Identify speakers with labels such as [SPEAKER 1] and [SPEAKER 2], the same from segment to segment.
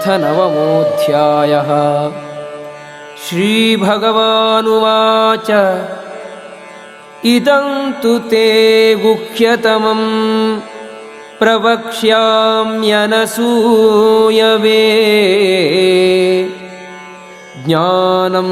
[SPEAKER 1] अथ नवमोऽध्यायः। श्रीभगवानुवाच इदं तु ते गुह्यतमं प्रवक्ष्याम्यनसूयवे ज्ञानं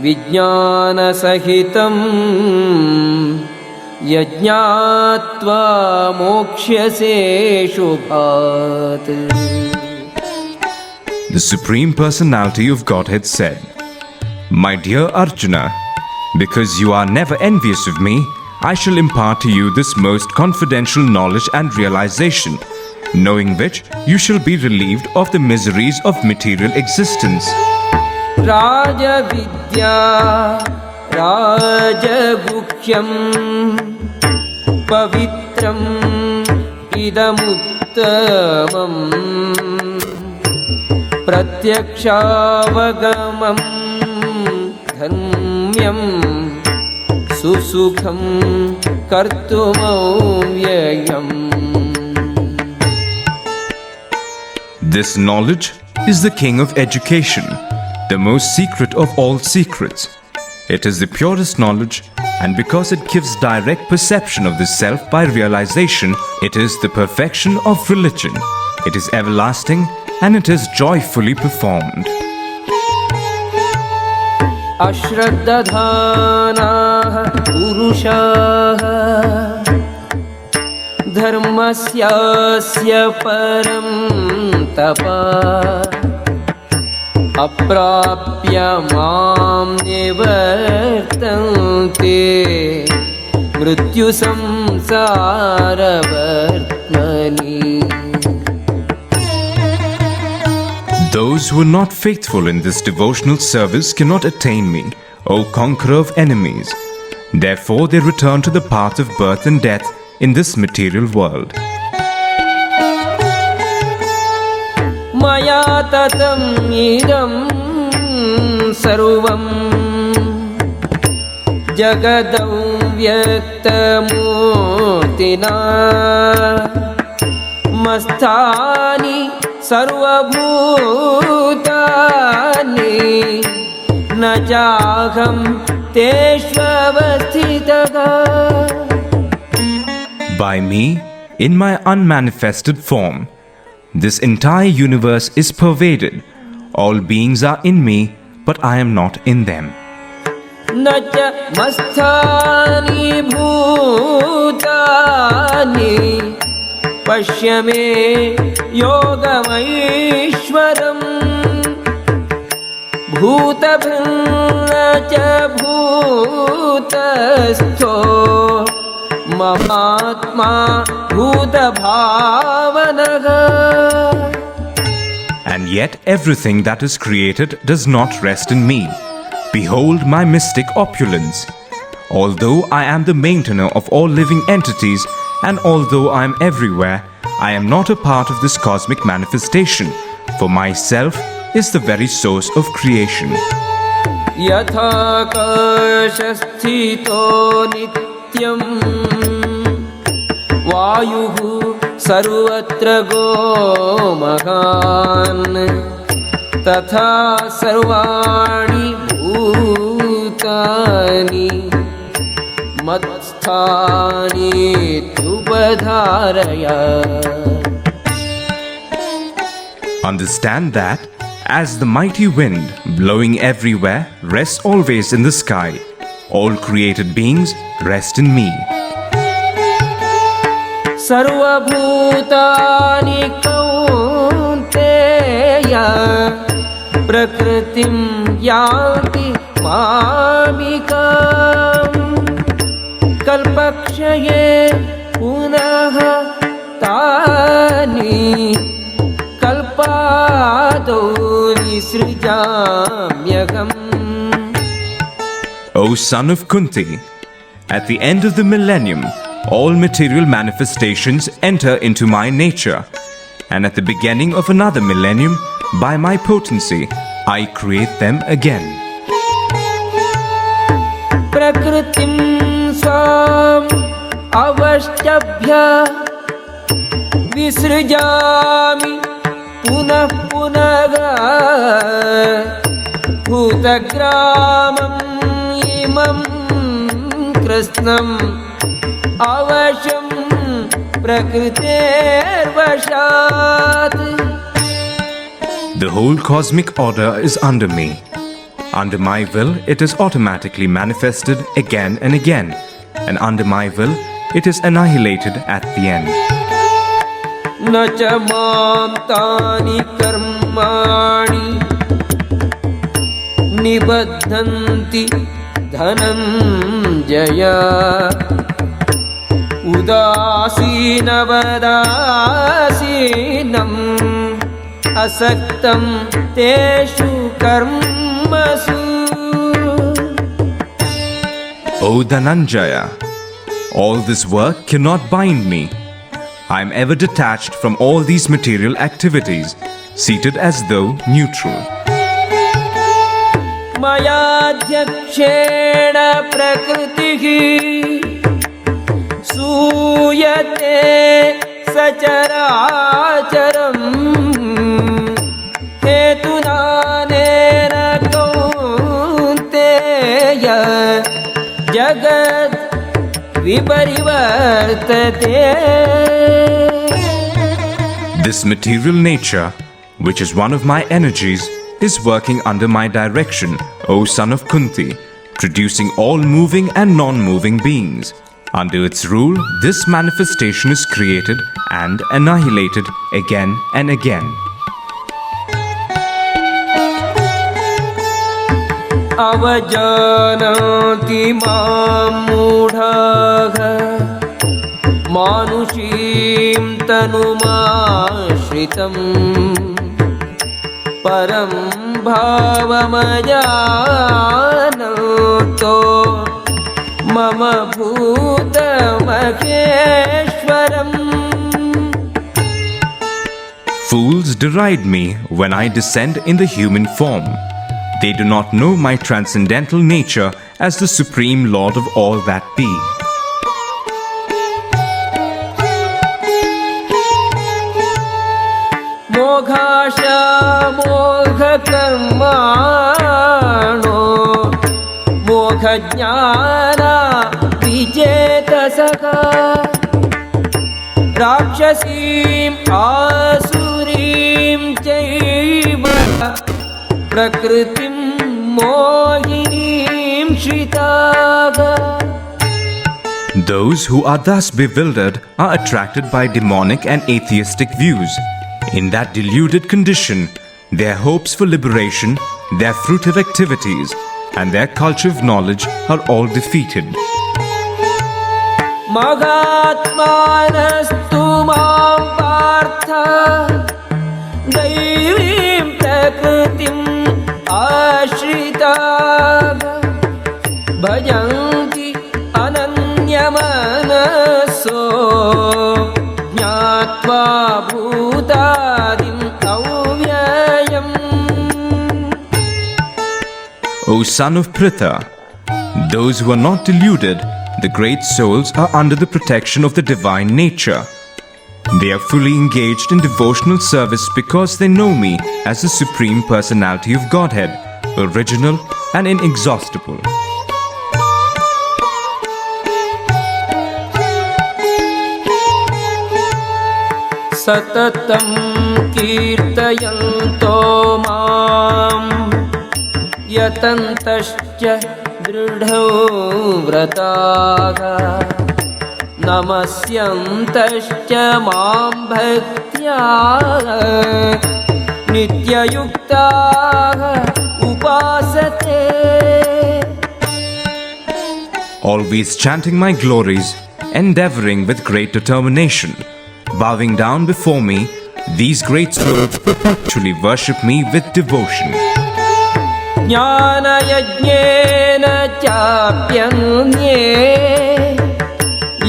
[SPEAKER 1] विज्ञानसहितं यज्ञात्वा मोक्ष्यसे शुभात्।
[SPEAKER 2] The Supreme Personality of Godhead said, My dear Arjuna, because you are never envious of me, I shall impart to you this most confidential knowledge and realization, knowing which you shall be relieved of the miseries of material existence.
[SPEAKER 1] Rajavidya Rajaguhyam Pavitram Idamuttamam Pratyakshaavagamam Dharmyam Susukham Kartumavyayam.
[SPEAKER 2] This knowledge is the king of education, the most secret of all secrets. It is the purest knowledge, and because it gives direct perception of the self by realization, it is the perfection of religion. It is everlasting, and it is joyfully performed.
[SPEAKER 1] Ashraddhanaah purushaah dharmasyasya param tapah aprapya mam nivartante mrityu samsaravartmani.
[SPEAKER 2] Those who are not faithful in this devotional service cannot attain me, O conqueror of enemies. Therefore they return to the path of birth and death in this material world.
[SPEAKER 1] Maya tatam idam sarvam jagadam vyaktamurtina masthani sarvabhutani na jaham teshvavasthitah.
[SPEAKER 2] By me, in my unmanifested form, this entire universe is pervaded. All beings are in me, but I am not in them.
[SPEAKER 1] Nacha masthani bhutani pashyame yogamaishwaram bhutabhinna cha bhutastho mahatma bhutabhavanaha.
[SPEAKER 2] And yet everything that is created does not rest in me. Behold my mystic opulence. Although I am the maintainer of all living entities, and although I am everywhere, I am not a part of this cosmic manifestation, for myself is the very source of creation.
[SPEAKER 1] Yatha akashasthito nityam Vayuhu sarvatra gomahan Tatha sarvani bhutani matsthani tupadharaya.
[SPEAKER 2] Understand that, as the mighty wind blowing everywhere rests always in the sky, all created beings rest in me.
[SPEAKER 1] Sarvabhutani kaunteya prakritim yanti mamikam kalpakshaye punaha tani kalpado visrijamyagam.
[SPEAKER 2] O son of Kunti, at the end of the millennium, all material manifestations enter into my nature, and at the beginning of another millennium, by my potency, I create them again.
[SPEAKER 1] Prakritim swam avashtabhya visrijami पुनः पुनः भूतग्रामम् इमं कृत्स्नम् अवशं प्रकृतेर्वशात्.
[SPEAKER 2] The whole cosmic order is under me. Under my will, it is automatically manifested again and again, and under my will, it is annihilated at the end.
[SPEAKER 1] न च मां तानि कर्माणि निबध्नन्ति धनञ्जय. उदासीनवदासीनम् असक्तं तेषु कर्मसु.
[SPEAKER 2] O Dhananjaya, all this work cannot bind me. I am ever detached from all these material activities, seated as though neutral.
[SPEAKER 1] मयाध्यक्षेण प्रकृतिः सूयते सचराचरम्. हेतुदानेन कौन्तेय जगत् विपरिवर्तते.
[SPEAKER 2] This material nature, which is one of my energies, is working under my direction, O son of Kunti, producing all moving and non-moving beings. Under its rule, this manifestation is created and annihilated again and again.
[SPEAKER 1] अवजानाति मां मूढाः मानुषीं तनुमाश्रितम्. परं भावमजानन्तो मम भूतमहेश्वरम्.
[SPEAKER 2] Fools deride me when I descend in the human form. They do not know my transcendental nature as the Supreme Lord of all that be.
[SPEAKER 1] मोघाशा मोघकर्माणो मोघज्ञाना विचेतसः. राक्षसीम् आसुरीं चैव प्रकृतिं मोहिनीं श्रिताः.
[SPEAKER 2] Those who are thus bewildered are attracted by demonic and atheistic views. In that deluded condition, their hopes for liberation, their fruitive activities, and their culture of knowledge are all defeated.
[SPEAKER 1] मगात्मानस्तु मां पार्थ दैवीं प्रकृतिम् आश्रिताः. भजन्ति अनन्यमनसो ज्ञात्वा भूतादिम् अव्ययम्.
[SPEAKER 2] O son of Pritha, those who are not deluded, the great souls, are under the protection of the divine nature. They are fully engaged in devotional service because they know me as the Supreme Personality of Godhead, original and inexhaustible.
[SPEAKER 1] सततं कीर्तयन्तो मां यतन्तश्च दृढो व्रताः. नमस्यन्तश्च मां भक्त्या नित्ययुक्ताः उपासते.
[SPEAKER 2] Always chanting my glories, endeavoring with great determination, bowing down before me, these great souls perpetually worship me with devotion.
[SPEAKER 1] ज्ञानयज्ञेन चाप्यन्ये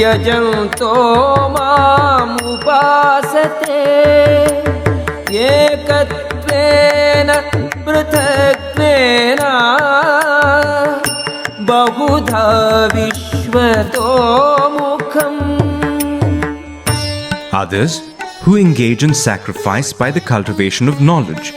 [SPEAKER 1] यजन्तो माम् उपासते. एकत्वेन पृथक्त्वेन बहुधा विश्वतो मुखम्.
[SPEAKER 2] Others, who engage in sacrifice by the cultivation of knowledge,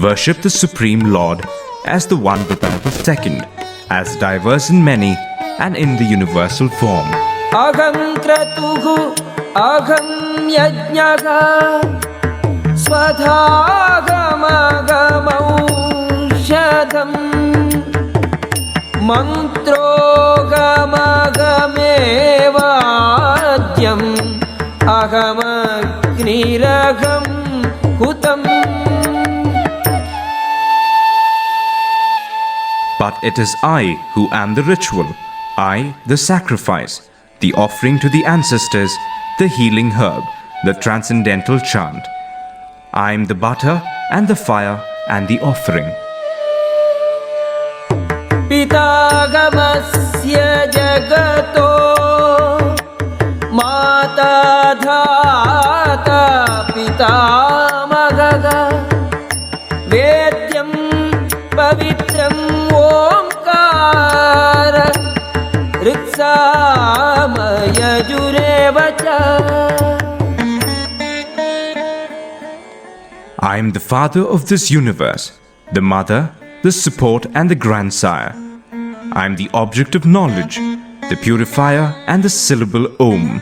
[SPEAKER 2] worship the Supreme Lord as the one without a second, as diverse in many and in the universal form.
[SPEAKER 1] Aham kratuhu aham yajnaha swadhagamagam mantrogamagamevadyam ahamagniragam hutam.
[SPEAKER 2] But it is I who am the ritual, I the sacrifice, the offering to the ancestors, the healing herb, the transcendental chant. I am the butter and the fire and the offering.
[SPEAKER 1] Pitagamasya jagato mata dhata pitamagaga vedyam pavitram omkara riksamaya jurevacha.
[SPEAKER 2] I am the father of this universe, the mother, the support and the grandsire. I am the object of knowledge, the purifier and the syllable Om.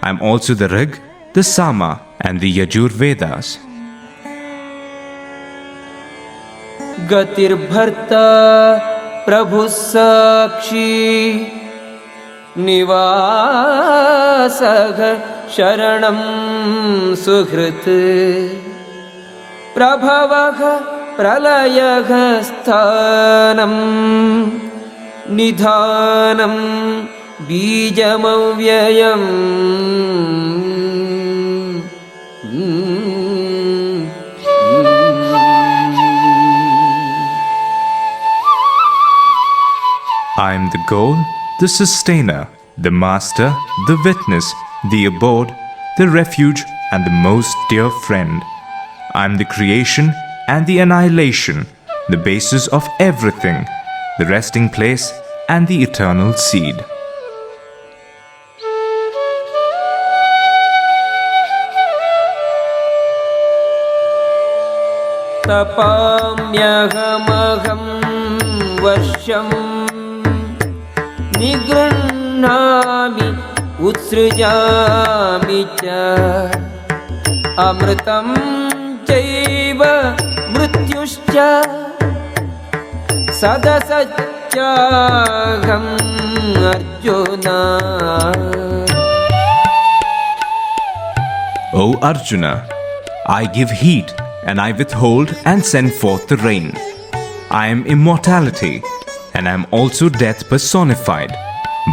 [SPEAKER 2] I am also the Rig, the Sama and the Yajur Vedas.
[SPEAKER 1] Gatir bharta prabhu sakshi nivasagha sharanam suhrit prabhavagha pralayagha sthanam nidhanam bijamavyayam.
[SPEAKER 2] I am the goal, the sustainer, the master, the witness, the abode, the refuge and the most dear friend. I am the creation and the annihilation, the basis of everything, the resting place and the eternal seed.
[SPEAKER 1] Tapamyahamaham varsham nigruhnami utsrujami cha amritam chaiva mrityuscha sadasachaham Arjuna.
[SPEAKER 2] O Arjuna, I give heat and I withhold and send forth the rain. I am immortality and I am also death personified.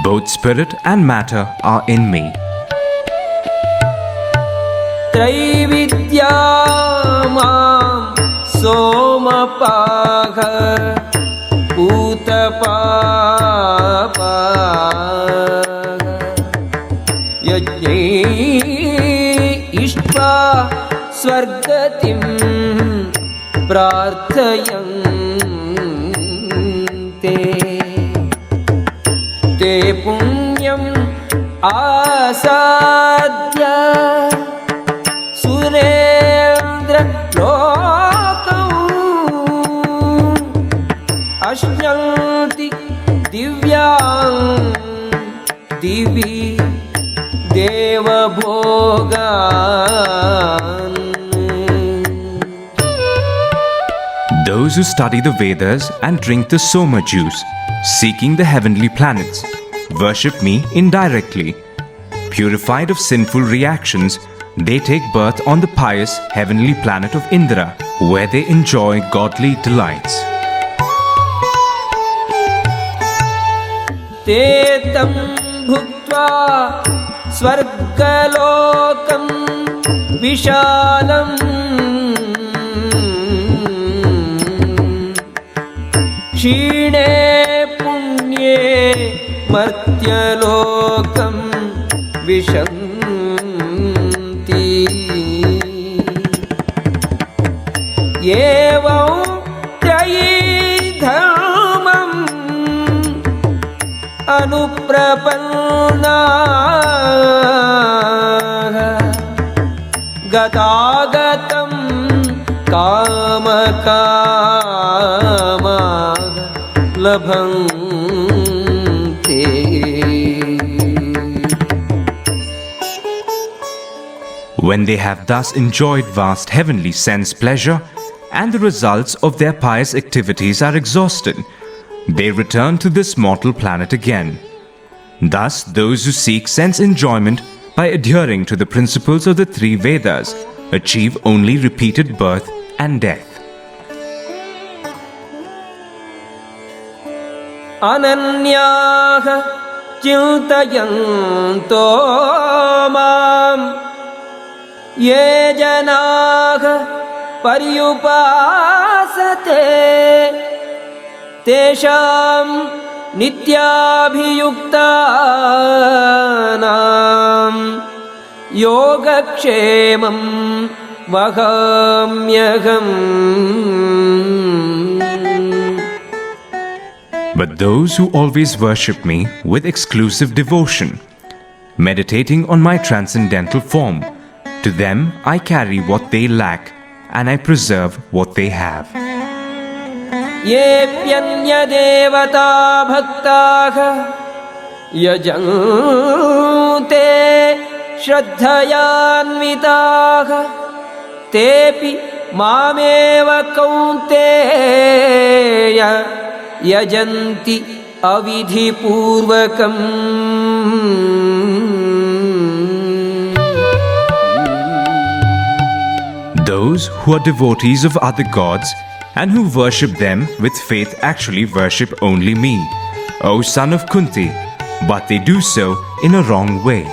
[SPEAKER 2] Both spirit and matter are in me.
[SPEAKER 1] Traividya mam somapagha utapapa yajne ishpa swargatim prarthayante te punyam asadya surendra lokam ashyanti divyam divi deva bhogan.
[SPEAKER 2] Those who study the Vedas and drink the Soma juice, seeking the heavenly planets, worship me indirectly. Purified of sinful reactions, they take birth on the pious heavenly planet of Indra, where they enjoy godly delights.
[SPEAKER 1] Tetam bhuktva swargalokam vishalam Shine punye martyalokam vishanti Yevam trayi dharmam anuprapanna गतागतं कामकामाः लभन्ते.
[SPEAKER 2] When they have thus enjoyed vast heavenly sense pleasure, and the results of their pious activities are exhausted, they return to this mortal planet again. Thus, those who seek sense enjoyment by adhering to the principles of the three Vedas achieve only repeated birth and death.
[SPEAKER 1] अनन्याः चिन्तयन्तो मां ये जनाः पर्युपासते तेषां नित्याभियुक्तानां योगक्षेमं वहाम्यहम्.
[SPEAKER 2] But those who always worship me with exclusive devotion, meditating on my transcendental form, to them I carry what they lack and I preserve what they have.
[SPEAKER 1] येऽप्यन्यदेवता भक्ताः यजन्ते श्रद्धयान्विताः तेऽपि मामेव कौन्तेय यजन्ति अविधिपूर्वकम्.
[SPEAKER 2] Those who are devotees of other gods and who worship them with faith actually worship only me, O son of Kunti, but they do so in a wrong way.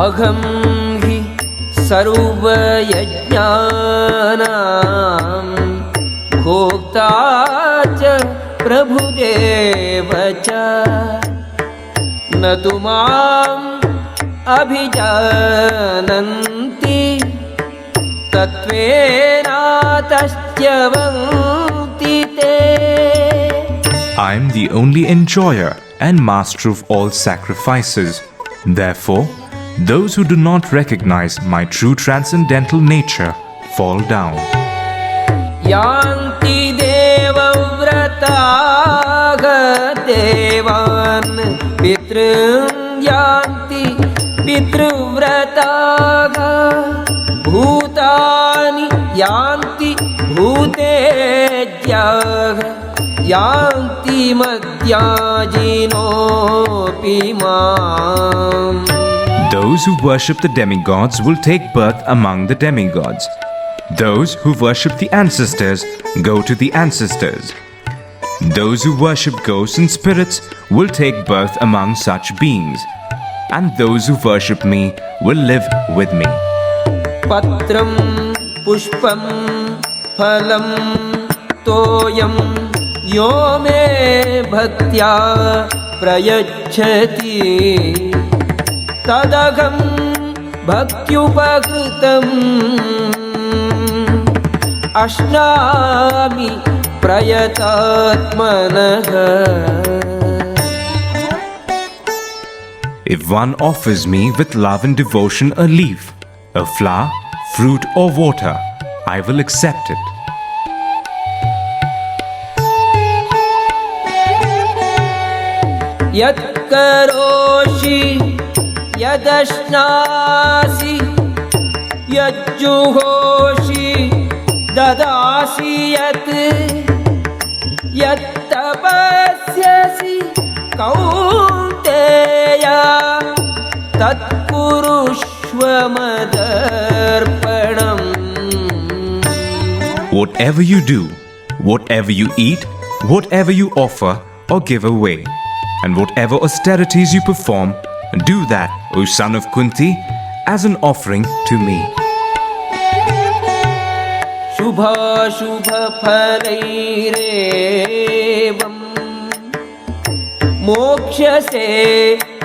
[SPEAKER 1] अहं हि सर्वयज्ञानां भोक्ता च प्रभुदेव च न तु माम् अभिजानन्ति तत्त्वेनातश्च्यवन्ति ते.
[SPEAKER 2] I am the only enjoyer and master of all sacrifices. Therefore, those who do not recognize my true transcendental nature fall down.
[SPEAKER 1] यान्ति देवव्रताः देवान् पितॄन् यान्ति पितृव्रताः भूतानि यान्ति भूतेज्याः यान्ति मद्याजिनोऽपि माम्.
[SPEAKER 2] Those who worship the demigods will take birth among the demigods. Those who worship the ancestors go to the ancestors. Those who worship ghosts and spirits will take birth among such beings. And those who worship me will live with me.
[SPEAKER 1] पत्रं पुष्पं फलं तोयं यो मे भक्त्या प्रयच्छति तदहं भक्त्युपकृतम् अश्नामि प्रयतात्मनः.
[SPEAKER 2] If one offers me with love and devotion a leaf, a flower, fruit or water, I will accept it.
[SPEAKER 1] यत्करोषि यदश्नासि यज्जुहोषि ददासि यत् यत्तपस्यसि Kaunteya तत्कुरुष्व मदर्पणम्.
[SPEAKER 2] Whatever you do, whatever you eat, whatever you offer or give away, and whatever austerities you perform, do that, O son of Kunti, as an offering to me.
[SPEAKER 1] शुभाशुभफलैरेवं मोक्ष्यसे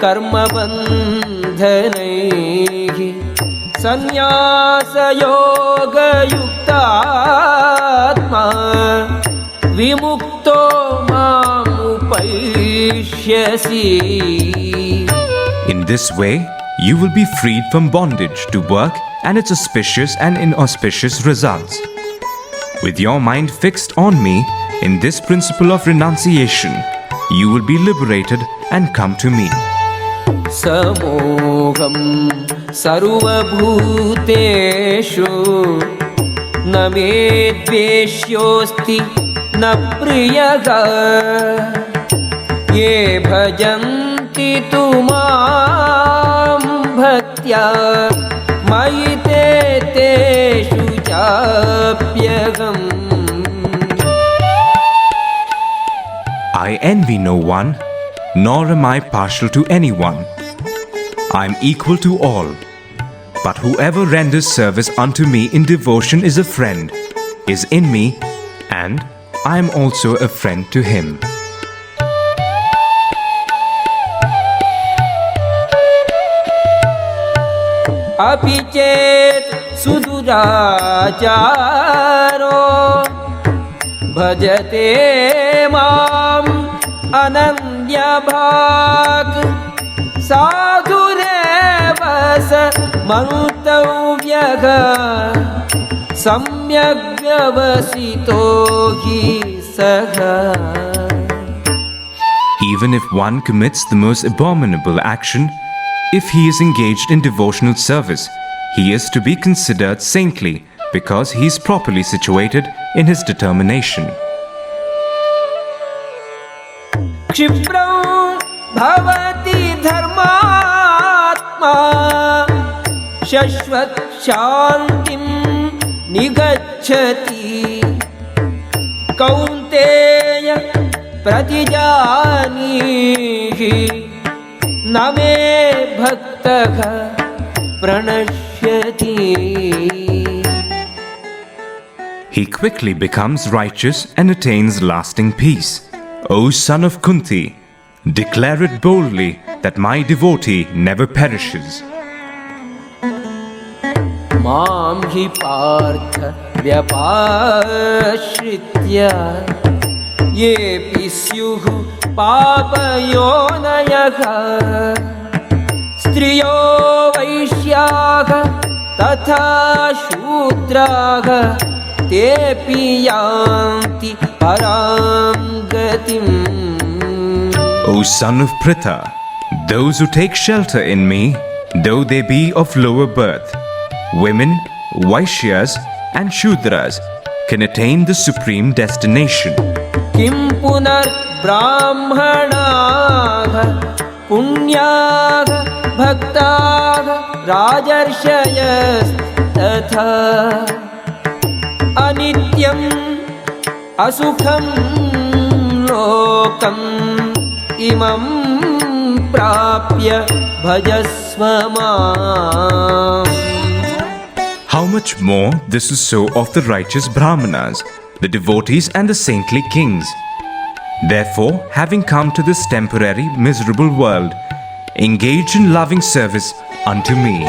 [SPEAKER 1] कर्मबन्धनैः सन्न्यासयोगयुक्तात्मा विमुक्तो मामुपैष्यसि.
[SPEAKER 2] In this way, you will be freed from bondage to work and its auspicious and inauspicious results. With your mind fixed on me in this principle of renunciation, you will be liberated and come to me.
[SPEAKER 1] समोहं सर्वभूतेषु न मे द्वेष्योऽस्ति न प्रियः ये भजन्ति तु मां भक्त्या मयि ते तेषु चाप्यहम्.
[SPEAKER 2] I envy no one, nor am I partial to anyone. I am equal to all. But whoever renders service unto me in devotion is a friend, is in me, and I am also a friend to him.
[SPEAKER 1] अपि चेत् सुदुराचारो भजते माम् अनन्यभाक् साधुरेव स मन्तव्यः सम्यग् व्यवसितो हि सः.
[SPEAKER 2] Even if one commits the most abominable action, if he is engaged in devotional service, he is to be considered saintly because he is properly situated in his determination.
[SPEAKER 1] क्षिप्रं भवति धर्मात्मा शश्वत् शान्तिं निगच्छति. कौन्तेय प्रतिजानीहि न मे भक्तः प्रणश्यति.
[SPEAKER 2] He quickly becomes righteous and attains lasting peace. O son of Kunti, declare it boldly that my devotee never perishes.
[SPEAKER 1] मां हि पार्थ व्यपाश्रित्य येऽपि स्युः पापयोनयः स्त्रियो वैश्याः तथा शूद्राः तेऽपि यान्ति परां गतिम्.
[SPEAKER 2] O son of Pritha, those who take shelter in me, though they be of lower birth, women, Vaishyas and Shudras can attain the supreme destination.
[SPEAKER 1] किं पुनर्ब्राह्मणाः पुण्याः भक्ताः राजर्षयस्तथा अनित्यम् असुखं लोकम् इमं प्राप्य भजस्व माम्.
[SPEAKER 2] How much more this is so of the righteous Brahmanas, the devotees and the saintly kings. Therefore, having come to this temporary miserable world, engage in loving service unto me.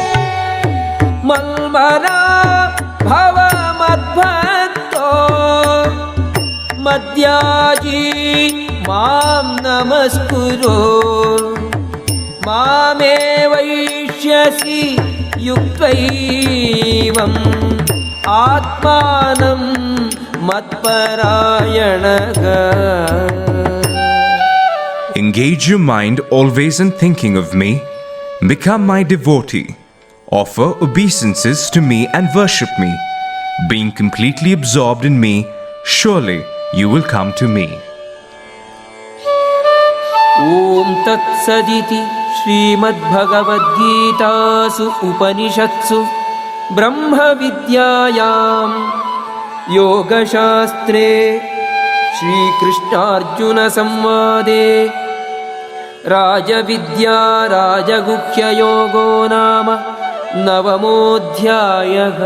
[SPEAKER 1] मन्मना भव मद्भक्तो मद्याजी मां नमस्कुरु मामे वैष्यसि युक्तैवम् आत्मानं मत्परायणः.
[SPEAKER 2] Engage your mind always in thinking of me. Become my devotee. Offer obeisances to me and worship me. Being completely absorbed in me, surely you will come to me.
[SPEAKER 1] ॐ तत्सदिति श्रीमद्भगवद्गीतासु उपनिषत्सु ब्रह्मविद्यायां योगशास्त्रे श्रीकृष्णार्जुनसंवादे राजविद्या राजगुह्ययोगो नाम 9मोऽध्यायः.